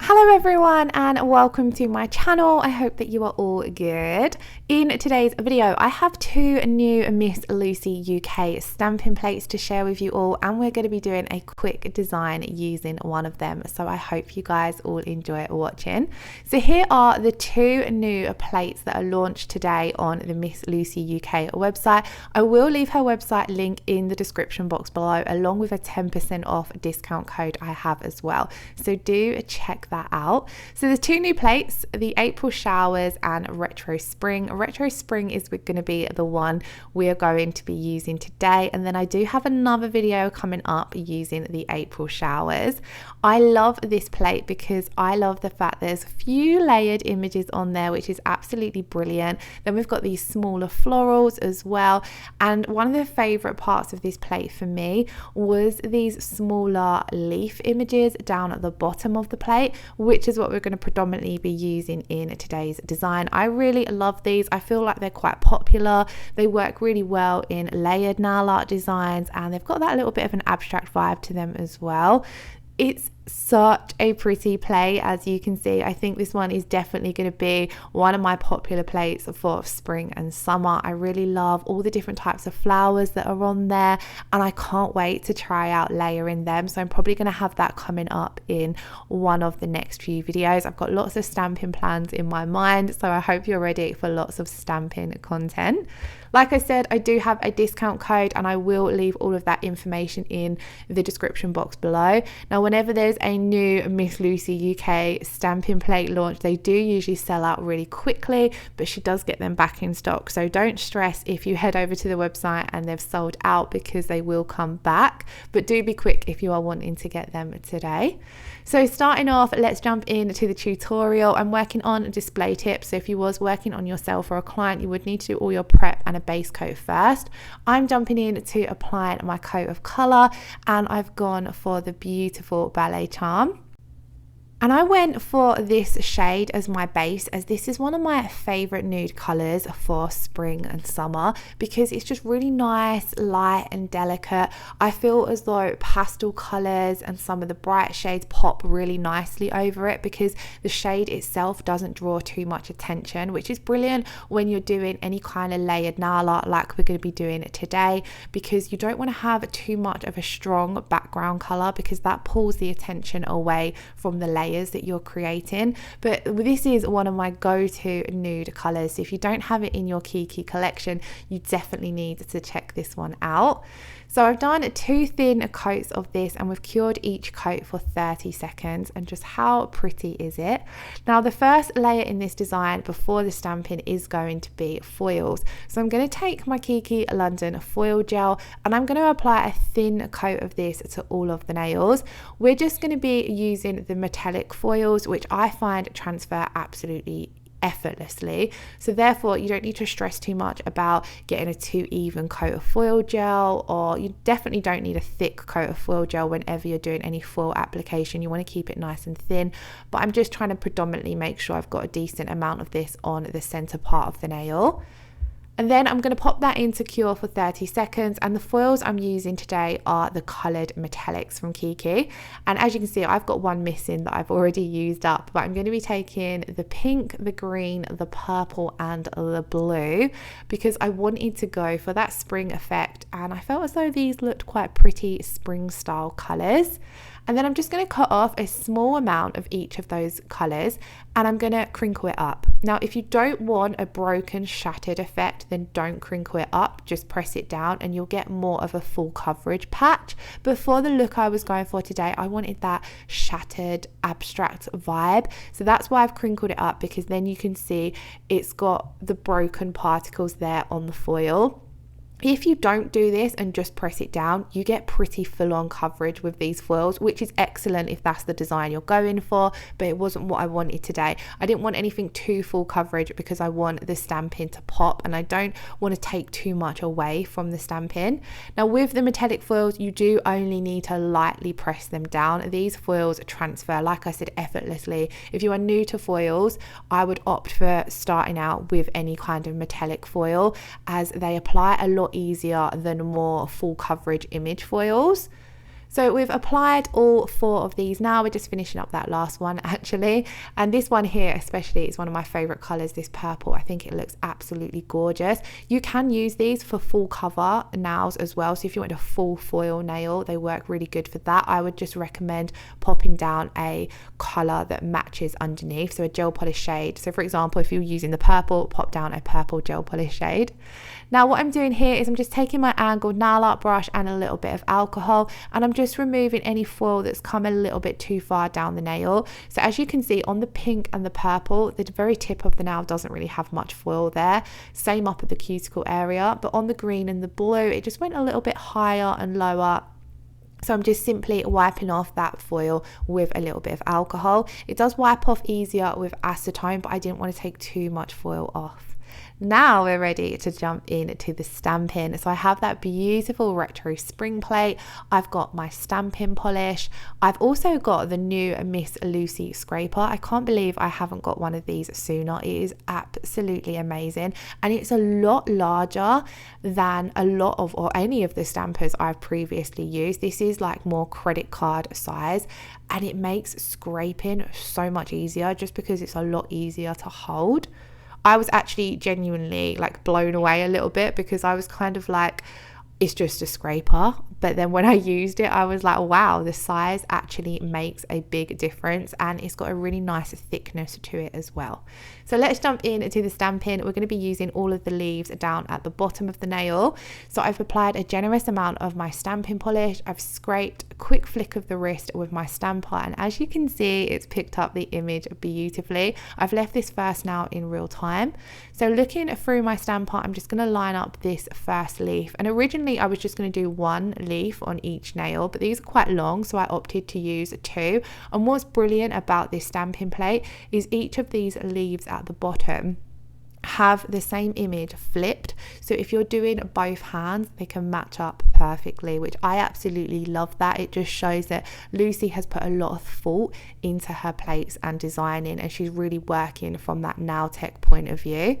Hello everyone and welcome to my channel. I hope that you are all good. In today's video I have two new Miss Lucy UK stamping plates to share with you all, and we're going to be doing a quick design using one of them, so I hope you guys all enjoy watching. So here are the two new plates that are launched today on the Miss Lucy UK website. I will leave her website link in the description box below, along with a 10% off discount code I have as well, so do check that out. So there's two new plates, the April Showers and Retro Spring. Retro Spring is going to be the one we are going to be using today, and then I do have another video coming up using the April Showers. I love this plate because I love the fact there's a few layered images on there, which is absolutely brilliant. Then we've got these smaller florals as well, and one of the favorite parts of this plate for me was these smaller leaf images down at the bottom of the plate, which is what we're going to predominantly be using in today's design. I really love these. I feel like they're quite popular. They work really well in layered nail art designs, and they've got that little bit of an abstract vibe to them as well. It's such a pretty plate, as you can see. I think this one is definitely going to be one of my popular plates for spring and summer. I really love all the different types of flowers that are on there, and I can't wait to try out layering them. So I'm probably going to have that coming up in one of the next few videos. I've got lots of stamping plans in my mind, so I hope you're ready for lots of stamping content. Like I said, I do have a discount code, and I will leave all of that information in the description box below. Now, whenever there's a new Miss Lucy UK stamping plate launch, they do usually sell out really quickly, but she does get them back in stock. So don't stress if you head over to the website and they've sold out, because they will come back. But do be quick if you are wanting to get them today. So starting off, let's jump into the tutorial. I'm working on display tips. So if you was working on yourself or a client, you would need to do all your prep and a base coat first. I'm jumping in to apply my coat of colour, and I've gone for the beautiful Ballet Charm. And I went for this shade as my base, as this is one of my favorite nude colors for spring and summer, because it's just really nice, light and delicate. I feel as though pastel colors and some of the bright shades pop really nicely over it, because the shade itself doesn't draw too much attention, which is brilliant when you're doing any kind of layered nail art like we're going to be doing today, because you don't want to have too much of a strong background color, because that pulls the attention away from the layers that you're creating. But this is one of my go-to nude colors, so if you don't have it in your Kiki collection, you definitely need to check this one out. So I've done two thin coats of this, and we've cured each coat for 30 seconds, and just how pretty is it? Now, the first layer in this design before the stamping is going to be foils. So I'm going to take my Kiki London foil gel, and I'm going to apply a thin coat of this to all of the nails. We're just going to be using the metallic foils, which I find transfer absolutely effortlessly, so therefore you don't need to stress too much about getting a too even coat of foil gel, or you definitely don't need a thick coat of foil gel whenever you're doing any foil application. You want to keep it nice and thin, but I'm just trying to predominantly make sure I've got a decent amount of this on the center part of the nail. And then I'm going to pop that in to cure for 30 seconds. And the foils I'm using today are the coloured metallics from Kiki. And as you can see, I've got one missing that I've already used up. But I'm going to be taking the pink, the green, the purple and the blue, because I wanted to go for that spring effect. And I felt as though these looked quite pretty spring style colours. And then I'm just going to cut off a small amount of each of those colours, and I'm going to crinkle it up. Now, if you don't want a broken, shattered effect, then don't crinkle it up, just press it down and you'll get more of a full coverage patch. But for the look I was going for today, I wanted that shattered, abstract vibe. So that's why I've crinkled it up, because then you can see it's got the broken particles there on the foil. If you don't do this and just press it down, you get pretty full-on coverage with these foils, which is excellent if that's the design you're going for, but it wasn't what I wanted today. I didn't want anything too full coverage because I want the stamping to pop, and I don't want to take too much away from the stamping. Now, with the metallic foils, you do only need to lightly press them down. These foils transfer, like I said, effortlessly. If you are new to foils, I would opt for starting out with any kind of metallic foil, as they apply a lot easier than more full coverage image foils. So we've applied all 4 of these now. We're just finishing up that last one actually. And this one here especially is one of my favorite colors, this purple. I think it looks absolutely gorgeous. You can use these for full cover nails as well. So if you want a full foil nail, they work really good for that. I would just recommend popping down a color that matches underneath. So a gel polish shade. So for example, if you're using the purple, pop down a purple gel polish shade. Now what I'm doing here is I'm just taking my angled nail art brush and a little bit of alcohol, and I'm just removing any foil that's come a little bit too far down the nail. So as you can see on the pink and the purple, the very tip of the nail doesn't really have much foil there. Same up at the cuticle area, but on the green and the blue, it just went a little bit higher and lower. So I'm just simply wiping off that foil with a little bit of alcohol. It does wipe off easier with acetone, but I didn't want to take too much foil off. Now we're ready to jump into the stamping. So I have that beautiful retro spring plate. I've got my stamping polish. I've also got the new Miss Lucy scraper. I can't believe I haven't got one of these sooner. It is absolutely amazing, and it's a lot larger than a lot of or any of the stampers I've previously used. This is like more credit card size, and it makes scraping so much easier just because it's a lot easier to hold. I was actually genuinely like blown away a little bit because I was kind of like, it's just a scraper. But then when I used it, I was like, wow, the size actually makes a big difference, and it's got a really nice thickness to it as well. So let's jump into the stamping. We're going to be using all of the leaves down at the bottom of the nail. So I've applied a generous amount of my stamping polish. I've scraped a quick flick of the wrist with my stamper, and as you can see, it's picked up the image beautifully. I've left this first nail in real time. So looking through my stamper, I'm just going to line up this first leaf, and originally I was just going to do 1 leaf on each nail, but these are quite long, so I opted to use 2. And what's brilliant about this stamping plate is each of these leaves at the bottom have the same image flipped, so if you're doing both hands, they can match up perfectly, which I absolutely love. That it just shows that Lucy has put a lot of thought into her plates and designing, and she's really working from that nail tech point of view.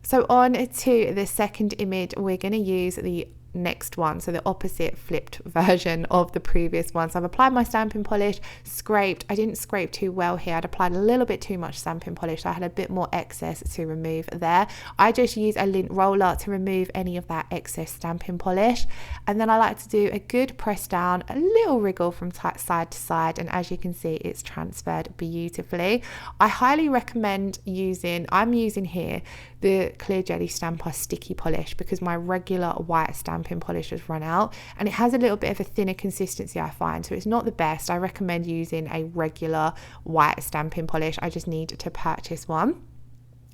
So on to the second image, we're going to use the next one, so the opposite flipped version of the previous one. So I've applied my stamping polish, scraped. I didn't scrape too well here. I'd applied a little bit too much stamping polish, so I had a bit more excess to remove there. I just use a lint roller to remove any of that excess stamping polish, and then I like to do a good press down, a little wriggle from side to side, and as you can see, it's transferred beautifully. I highly recommend I'm using here the Clear Jelly Stamper sticky polish because my regular white stamping polish has run out, and it has a little bit of a thinner consistency, I find, so it's not the best. I recommend using a regular white stamping polish. I just need to purchase one.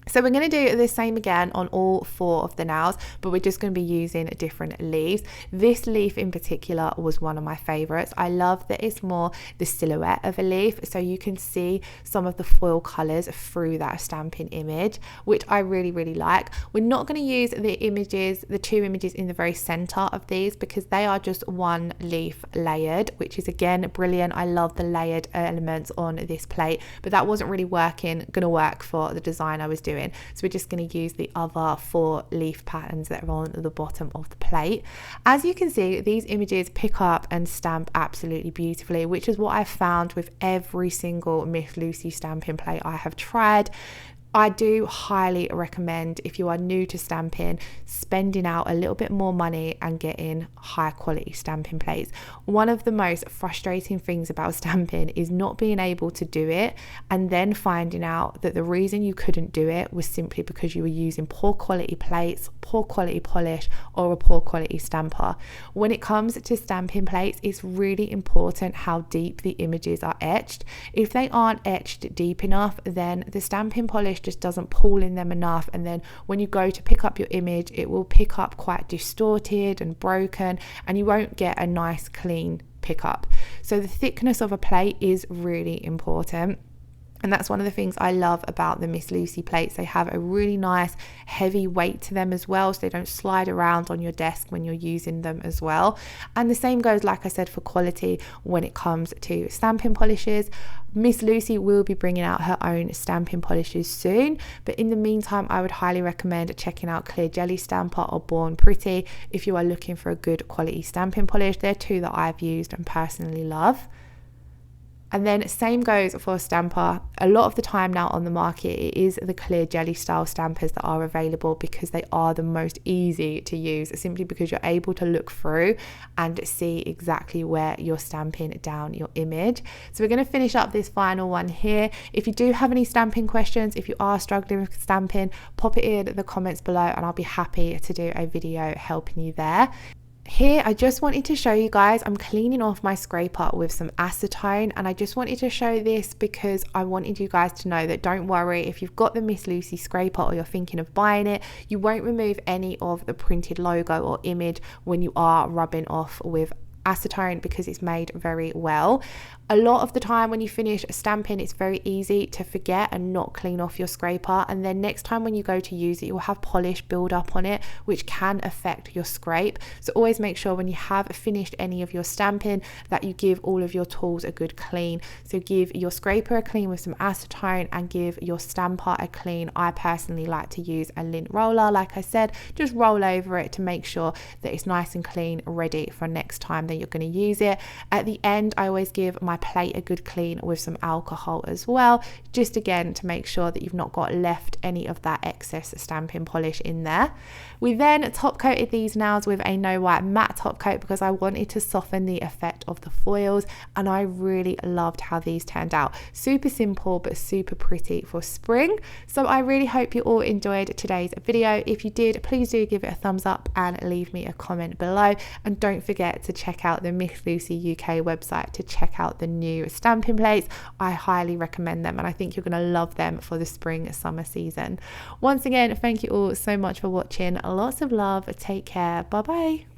So we're going to do the same again on all 4 of the nails, but we're just going to be using different leaves. This leaf in particular was one of my favorites. I love that it's more the silhouette of a leaf, so you can see some of the foil colors through that stamping image, which I really, really like. We're not going to use the 2 images in the very center of these because they are just 1 leaf layered, which is again brilliant. I love the layered elements on this plate, but that wasn't really going to work for the design I was doing. So we're just going to use the other 4 leaf patterns that are on the bottom of the plate. As you can see, these images pick up and stamp absolutely beautifully, which is what I've found with every single Miss Lucy stamping plate I have tried. I do highly recommend, if you are new to stamping, spending out a little bit more money and getting high quality stamping plates. One of the most frustrating things about stamping is not being able to do it and then finding out that the reason you couldn't do it was simply because you were using poor quality plates, poor quality polish, or a poor quality stamper. When it comes to stamping plates, it's really important how deep the images are etched. If they aren't etched deep enough, then the stamping polish just doesn't pull in them enough, and then when you go to pick up your image, it will pick up quite distorted and broken, and you won't get a nice clean pickup. So the thickness of a plate is really important. And that's one of the things I love about the Miss Lucy plates. They have a really nice heavy weight to them as well, so they don't slide around on your desk when you're using them as well. And the same goes, like I said, for quality when it comes to stamping polishes. Miss Lucy will be bringing out her own stamping polishes soon, but in the meantime I would highly recommend checking out Clear Jelly Stamper or Born Pretty if you are looking for a good quality stamping polish. They're two that I've used and personally love. And then same goes for a stamper. A lot of the time now on the market, it is the clear jelly style stampers that are available because they are the most easy to use, simply because you're able to look through and see exactly where you're stamping down your image. So we're going to finish up this final one here. If you do have any stamping questions, if you are struggling with stamping, pop it in the comments below and I'll be happy to do a video helping you there. Here I just wanted to show you guys, I'm cleaning off my scraper with some acetone, and I just wanted to show this because I wanted you guys to know that don't worry if you've got the Miss Lucy scraper or you're thinking of buying it, you won't remove any of the printed logo or image when you are rubbing off with acetone because it's made very well. A lot of the time when you finish stamping, it's very easy to forget and not clean off your scraper, and then next time when you go to use it, you'll have polish build up on it, which can affect your scrape. So always make sure when you have finished any of your stamping that you give all of your tools a good clean. So give your scraper a clean with some acetone and give your stamper a clean. I personally like to use a lint roller. Like I said, just roll over it to make sure that it's nice and clean, ready for next time that you're going to use it. At the end, I always give my plate a good clean with some alcohol as well, just again to make sure that you've not got left any of that excess stamping polish in there. We then top coated these nails with a no white matte top coat because I wanted to soften the effect of the foils, and I really loved how these turned out. Super simple but super pretty for spring. So I really hope you all enjoyed today's video. If you did, please do give it a thumbs up and leave me a comment below, and don't forget to check out the Miss Lucy UK website to check out the new stamping plates. I highly recommend them, and I think you're going to love them for the spring summer season. Once again, thank you all so much for watching. Lots of love. Take care. Bye bye.